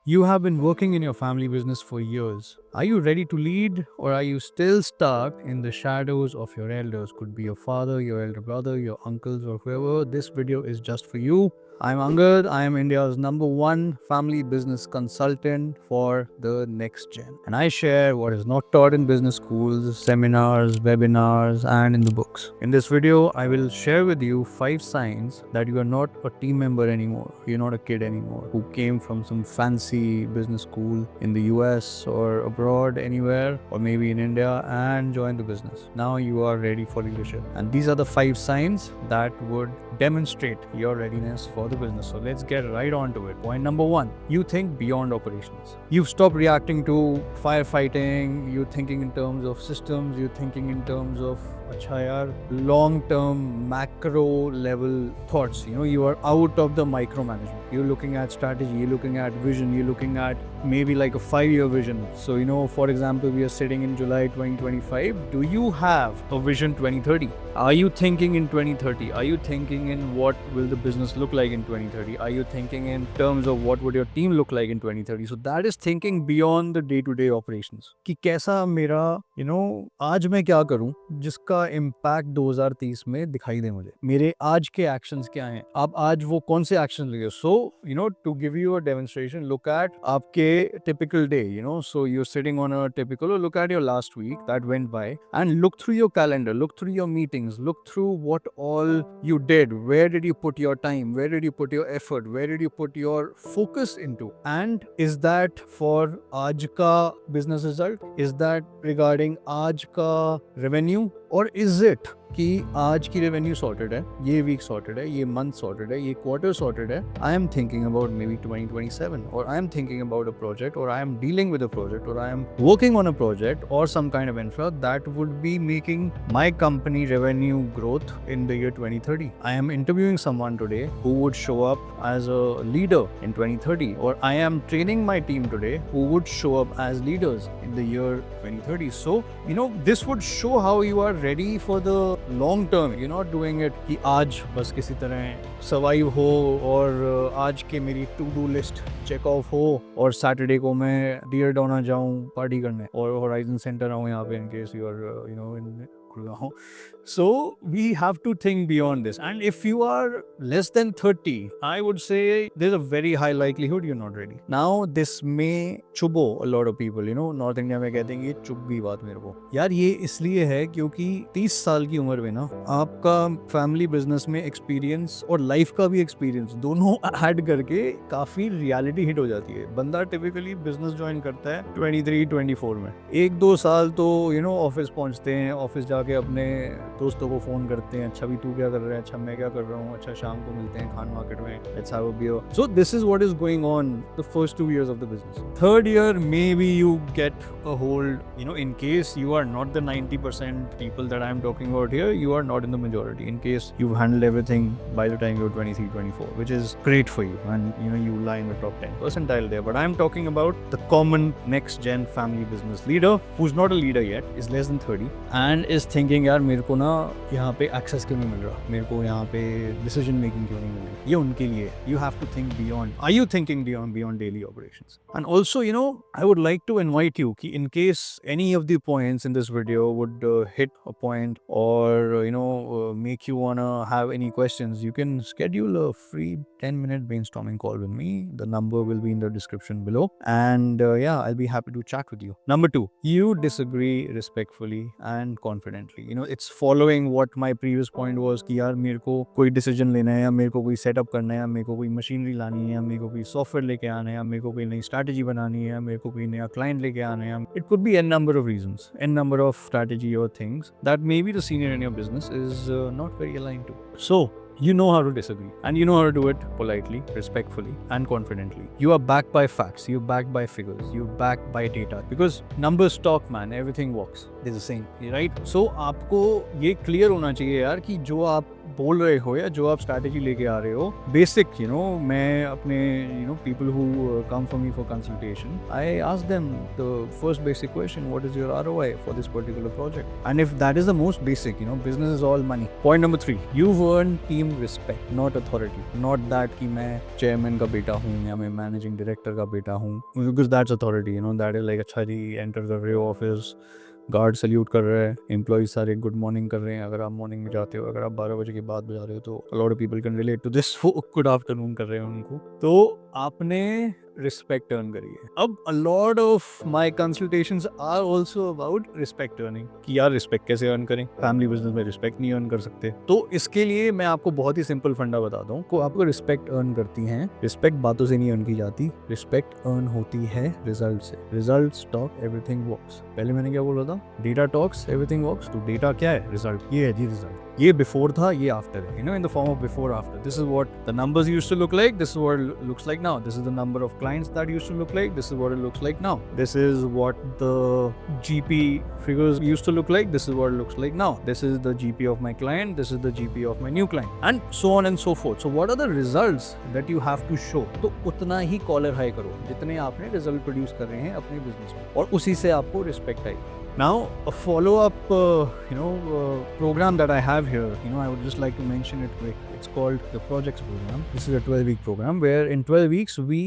You have been working in your family business for years. Are you ready to lead, or are you still stuck in the shadows of your elders? Could be your father, your elder brother, your uncles, or whoever. This video is just for you. I'm Angad. I am India's #1 family business consultant for the next gen. And I share what is not taught in business schools, seminars, webinars, and in the books. In this video, I will share with you 5 signs that you are not a team member anymore. You're not a kid anymore who came from some fancy business school in the US or abroad, anywhere, or maybe in India, and joined the business. Now you are ready for leadership. And these are the 5 signs that would demonstrate your readiness for the business. So let's get right on to it. Point number 1, you think beyond operations. You've stopped reacting to firefighting, you're thinking in terms of systems, you're thinking in terms of long term macro level thoughts. You are out of the micromanagement. You're looking at strategy, you're looking at vision, you're looking at maybe like a 5-year vision. So for example, we are sitting in July 2025. Do you have a vision 2030? Are you thinking in 2030? Are you thinking in what will the business look like in 2030? Are you thinking in terms of what would your team look like in 2030? So that is thinking beyond the day-to-day operations. कि कैसा मेरा आज मैं क्या करूं जिसका impact 2030 में दिखाई दे मुझे, मेरे आज के एक्शंस क्या हैं, आप आज वो कौन से एक्शन लेंगे. So to give you a demonstration, look at आपके typical day. So you're sitting on a typical, look at your last week that went by and look through your calendar, look through your meetings, look through what all you did, where did you put your time, where did you put your effort, where did you put your focus into, and is that for aaj ka business result, is that regarding aaj ka revenue, or is it कि आज की revenue sorted है, ये week sorted है, ये month sorted है, ये quarter sorted है. I am thinking about maybe 2027, और I am thinking about a project, और I am dealing with a project, और I am working on a project और some kind of infra that would be making my company revenue growth in the year 2030. I am interviewing someone today who would show up as a leader in 2030, or I am training my team today who would show up as leaders in the year 2030. So this would show how you are ready for the long term. You not doing it कि आज बस किसी तरह survive हो, और आज के मेरी to do list check off हो, और सैटरडे को मैं डियर डोना जाऊं पार्टी करने, और होराइजन सेंटर आऊं यहाँ पे in case you are in Gurgaon. So we have to think beyond this. And if you are less than 30, I would say there's a very high likelihood you're not ready. Now this may चुभो a lot of people. North India में कहते हैं ये चुभ गई बात मेरे को. यार ये इसलिए है क्योंकि 30 साल की उम्र में ना आपका फैमिली बिजनेस में एक्सपीरियंस और लाइफ का भी एक्सपीरियंस दोनों ऐड करके काफी रियलिटी हिट हो जाती है. बंदा टिपिकली बिजनेस ज्वाइन करता है 23-24 में. 1-2 साल तो ऑफिस पहुंचते हैं, ऑफिस जाके अपने दोस्तों को फोन करते हैं, अच्छा भी तू क्या कर रहा है, अच्छा मैं क्या कर रहा हूँ, अच्छा शाम को मिलते हैं खान मार्केट में, let's have a beer. So this is what is going on the first 2 years of the business. Third year maybe you get a hold, in case you are not the 90% people that I am talking about here, you are not in the majority, in case you've handled everything by the time you're 23-24, which is great for you, and you lie in the top 10 percentile there. But I am talking about the common next gen family business leader who's not a leader yet, is less than 30 and is thinking, यार मेरे को ना यहाँ पे access क्यों नहीं मिल रहा, मेरे को यहाँ पे डिसीजन मेकिंग क्यों नहीं मिल रही. ये उनके लिए you have to think beyond. Are you thinking beyond daily operations? And also I would like to invite you कि in case any of the points in this video would hit a point और make you wanna have any questions, you can schedule a free 10-minute brainstorming call with me. The number will be in the description below, and I'll be happy to chat with you. Number 2, you disagree respectfully and confidently. It's following what my previous point was कि यार मेरे को कोई decision लेना है, या मेरे को कोई सेटअप करना है, या मेरे को कोई मशीनरी लानी है, या मेरे को कोई सॉफ्टवेयर लेके आना है, या मेरे को कोई नई स्ट्रैटेजी बनानी है, या मेरे को कोई नया क्लाइंट लेके आना है. It could be n number of reasons, n number of strategy or things that maybe the senior in your business is not very aligned to. So you know how to disagree, and you know how to do it politely, respectfully, and confidently. You are backed by facts, you're backed by figures, you're backed by data, because numbers talk, man. Everything works. They're the same, right? So आपको ये clear होना चाहिए यार कि जो आप बोल रहे हो या जो आप स्ट्रैटेजी लेके आ रहे हो, बेसिक मैं अपने people who come for me for consultation, I ask them the first basic question, what is your ROI for this particular project, and if that is the most basic, business is all money. Point number 3, you earn team respect, not authority. Not that कि मैं chairman का बेटा हूँ या मैं managing director का बेटा हूँ, because that's authority. That is like अच्छा जी एंटर कर रहे हो ऑफिस, गार्ड सल्यूट कर रहे हैं, एम्प्लॉइज सारे गुड मॉर्निंग कर रहे हैं. अगर आप मॉर्निंग में जाते हो, अगर आप 12 बजे के बाद बजा रहे हो तो a lot of people can relate to this, वो गुड आफ्टरनून कर रहे हैं उनको. तो आपने रिस्पेक्ट अर्न करी है. अब a lot of my consultations are also about respect earning, कि यार रिस्पेक्ट कैसे अर्न करें, फैमिली बिजनेस में रिस्पेक्ट नहीं अर्न कर सकते. तो इसके लिए मैं आपको बहुत ही सिंपल फंडा बता दूं, को आपको रिस्पेक्ट अर्न करती हैं. रिस्पेक्ट बातों से नहीं अर्न की जाती, रिस्पेक्ट अर्न होती है रिजल्ट से. Results talk, everything works. पहले मैंने क्या बोला था, डेटा टॉक्स, एवरीथिंग वर्क्स. तो डेटा क्या है, रिजल्ट. ये है जी रिजल्ट. ये बिफोर था, ये आफ्टर है, in the form of before after. This is what the numbers used to look like, this is what it looks like now. This is the number of clients that used to look like, this is what it looks like now. This is what the GP figures used to look like, this is what it looks like now. This is the GP of my client, this is the GP of my new client, and so on and so forth. So what are the results that you have to show? तो उतना ही collar high करो जितने आपने result produce कर रहे हैं अपने business में, और उसी से आपको रिस्पेक्ट आएगी. Now, a follow-up, program that I have here, I would just like to mention it quick. It's called the Projects Program. This is a 12-week program where in 12 weeks we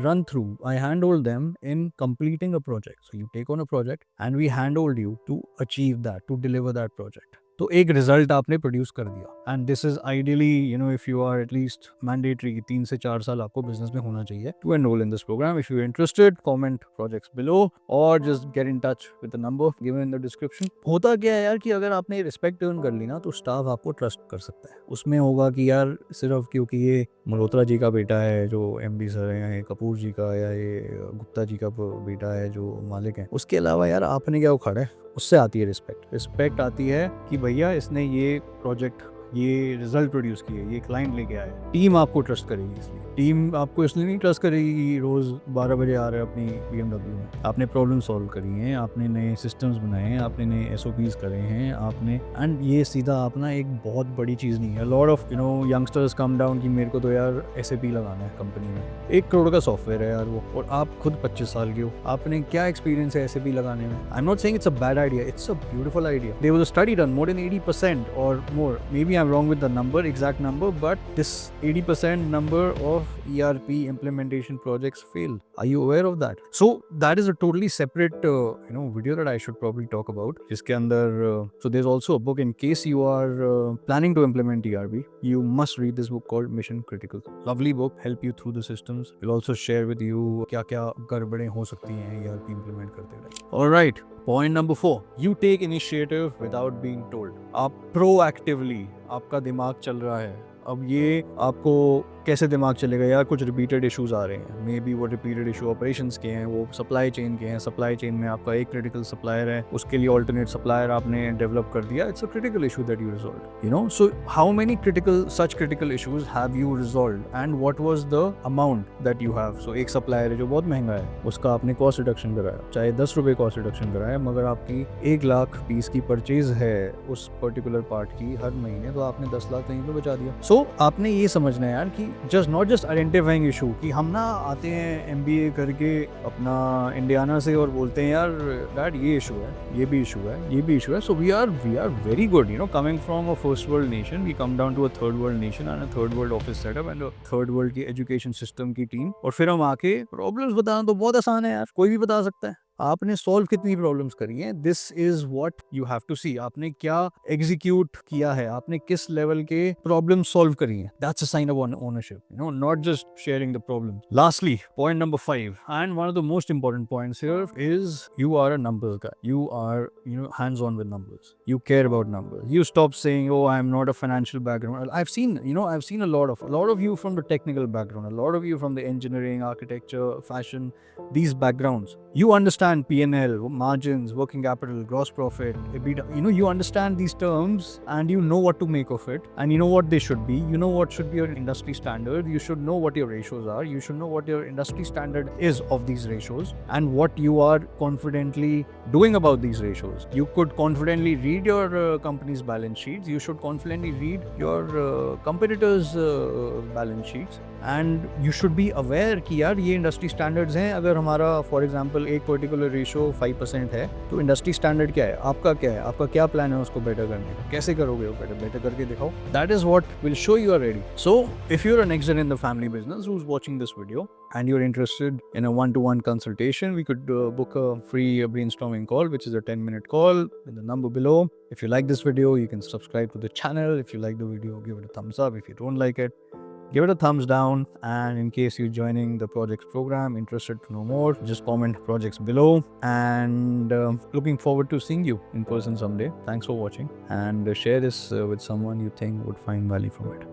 run through, I handhold them in completing a project. So you take on a project and we handhold you to achieve that, to deliver that project. तो एक result आपने produce कर दिया, and this is ideally if you are at least mandatory 3 से 4 साल आपको business में होना चाहिए to enrol in this program. If you interested, comment projects below और just get in touch with the number given in the description. होता क्या है यार कि अगर आपने रिस्पेक्ट अर्न कर ली ना, तो स्टाफ आपको ट्रस्ट कर सकता है. उसमें होगा कि यार सिर्फ क्योंकि ये मल्होत्रा जी का बेटा है जो MD सर है, या ये कपूर जी का, या ये गुप्ता जी का बेटा है जो मालिक है, उसके अलावा यार आपने क्या उखाड़ा है, उससे आती है रिस्पेक्ट. रिस्पेक्ट आती है कि भैया इसने ये प्रोजेक्ट, ये रिजल्ट प्रोड्यूस किए, ये क्लाइंट लेके आए. टीम आपको ट्रस्ट करेगी. इसलिए टीम आपको इसलिए नहीं ट्रस्ट करेगी कि रोज 12 बजे आ रहे हैं अपनी BMW में. आपने प्रॉब्लम सॉल्व करी हैं, आपने नए सिस्टम्स बनाए हैं, आपने नए SOPs करे हैं आपने, एंड ये सीधा अपना एक बहुत बड़ी चीज़ नहीं है. Lot of youngsters come down कि मेरे को तो यार SAP लगाना है कंपनी में. 1 करोड़ का सॉफ्टवेयर है यार वो, और आप खुद 25 साल के हो. आपने क्या एक्सपीरियंस है SAP लगाने में? I am not saying it's a bad idea, it's a beautiful idea. There was a study done, more than 80% और more, maybe I am wrong with the exact number, but this 80% number of ERP implementation projects fail. Are you aware of that? So that is a totally separate video that I should probably talk about. जिसके अंदर so there's also a book in case you are planning to implement ERP. You must read this book called Mission Critical. Lovely book, help you through the systems. We'll also share with you क्या-क्या गड़बड़ें हो सकती हैं ERP implement करते हुए. All right. Point number 4, you take initiative without being told. आप proactively, आपका दिमाग चल रहा है. अब ये आपको कैसे दिमाग चलेगा यार, कुछ रिपीटेड इश्यूज आ रहे हैं, मे बी वो रिपीटेड इशू ऑपरेशंस के हैं, वो सप्लाई चेन के हैं. सप्लाई चेन में आपका एक क्रिटिकल सप्लायर है, उसके लिए ऑल्टरनेट सप्लायर आपने डेवलप कर दिया. It's a critical issue that you resolve. So how many such critical issues have you resolve, and what was the amount that you have. So एक सप्लायर है जो बहुत महंगा है, उसका आपने कॉस्ट रिडक्शन कराया, चाहे 10 रुपये कॉस्ट रिडक्शन कराया, मगर आपकी 1 लाख पीस की परचेज है उस पर्टिकुलर पार्ट की हर महीने, तो आपने 10 लाख कहीं पे बचा दिया. सो आपने ये समझना है यार कि नॉट जस्ट आइडेंटिफाइंग इशू, कि हम ना आते हैं MBA करके अपना इंडियाना से और बोलते हैं यार डैड ये इशू है, ये भी इशू है, ये भी इशू है. So we are very good, coming from a first world nation, we come down to a third world nation and a third world office setup and third world की education system की team, और फिर हम आके problems बताना तो बहुत आसान है यार, कोई भी बता सकता है. आपने सॉल्व कितनी प्रॉब्लम्स करी हैं, this is what you have to see. आपने क्या एग्जीक्यूट किया है, आपने किस लेवल के प्रॉब्लम सॉल्व करी हैं. That's a sign of ownership, not just sharing the problem. Lastly, point number 5 and one of the most important points here is you are a numbers guy. You are hands on with numbers. You care about numbers. You stop saying, oh, I'm not a financial background. I've seen a lot of you from the technical background, a lot of you from the engineering, architecture, fashion, these backgrounds. You understand understand P&L, margins, working capital, gross profit, EBITDA. You understand these terms and you know what to make of it, and you know what they should be. You know what should be your industry standard. You should know what your ratios are. You should know what your industry standard is of these ratios and what you are confidently doing about these ratios. You could confidently read your company's balance sheets. You should confidently read your competitors' balance sheets, and you should be aware कि यार ये industry standards हैं. अगर हमारा for example एक particular ratio 5% है, तो industry standard क्या है, आपका क्या है, आपका क्या plan है उसको better करने का, कैसे करोगे वो better करके दिखाओ. That is what will show you are ready. So if you're an exit in the family business who's watching this video and you're interested in a one-to-one consultation, we could book a free brainstorming call, which is a 10-minute call with the number below. If you like this video, you can subscribe to the channel. If you like the video, give it a thumbs up. If you don't like it, give it a thumbs down. And in case you're joining the projects program, interested to know more, just comment projects below. And looking forward to seeing you in person someday. Thanks for watching, and share this with someone you think would find value from it.